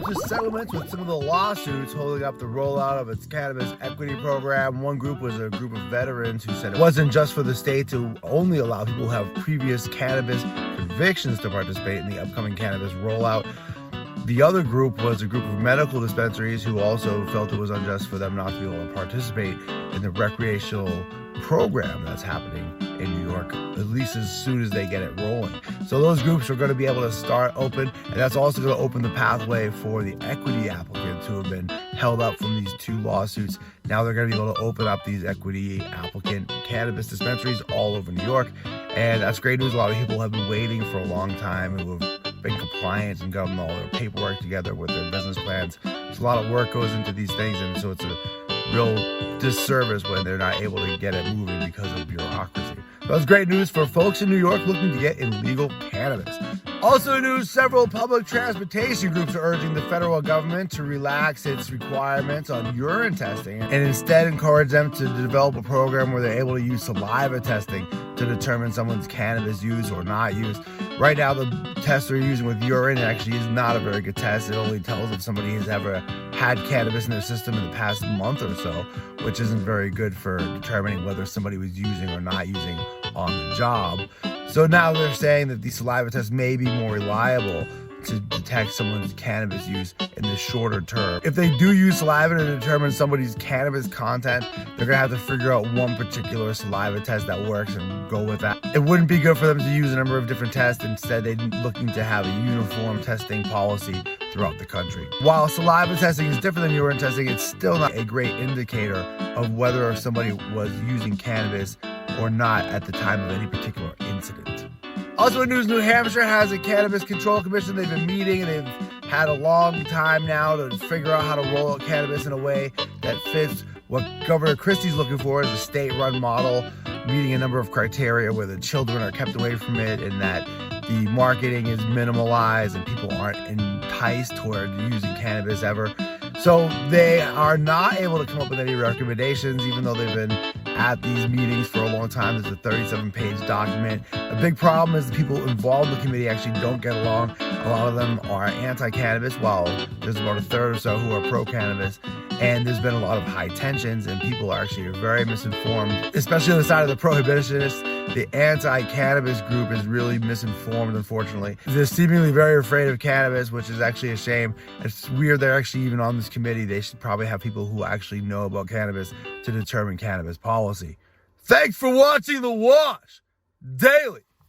to settlements with some of the lawsuits holding up the rollout of its cannabis equity program. One group was a group of veterans who said it wasn't just for the state to only allow people who have previous cannabis convictions to participate in the upcoming cannabis rollout. The other group was a group of medical dispensaries who also felt it was unjust for them not to be able to participate in the recreational program that's happening in New York, at least as soon as they get it rolling. So those groups are going to be able to start open, and that's also going to open the pathway for the equity applicants who have been held up from these two lawsuits. Now they're going to be able to open up these equity applicant cannabis dispensaries all over New York, and that's great news. A lot of people have been waiting for a long time who have been compliant and gotten all their paperwork together with their business plans. There's a lot of work goes into these things, and so it's a real disservice when they're not able to get it moving because of bureaucracy. That's great news for folks in New York looking to get illegal cannabis. Also in news, several public transportation groups are urging the federal government to relax its requirements on urine testing and instead encourage them to develop a program where they're able to use saliva testing to determine someone's cannabis use or not use. Right now, the test they're using with urine actually is not a very good test. It only tells if somebody has ever had cannabis in their system in the past month or so, which isn't very good for determining whether somebody was using or not using on the job. So now they're saying that the saliva test may be more reliable to detect someone's cannabis use in the shorter term. If they do use saliva to determine somebody's cannabis content, they're gonna have to figure out one particular saliva test that works and go with that. It wouldn't be good for them to use a number of different tests. Instead, they're looking to have a uniform testing policy throughout the country. While saliva testing is different than urine testing, it's still not a great indicator of whether somebody was using cannabis or not at the time of any particular incident. Also in news, New Hampshire has a cannabis control commission. They've been meeting and they've had a long time now to figure out how to roll out cannabis in a way that fits what Governor Christie's looking for as a state-run model, meeting a number of criteria where the children are kept away from it and that the marketing is minimalized and people aren't enticed toward using cannabis ever. So they are not able to come up with any recommendations, even though they've been at these meetings for a long time. There's a 37-page document. A big problem is the people involved in the committee actually don't get along. A lot of them are anti-cannabis, while there's about a third or so who are pro-cannabis. And there's been a lot of high tensions, and people are actually very misinformed, especially on the side of the prohibitionists. The anti-cannabis group is really misinformed, unfortunately. They're seemingly very afraid of cannabis, which is actually a shame. It's weird they're actually even on this committee. They should probably have people who actually know about cannabis to determine cannabis policy. Thanks for watching The Wash Daily.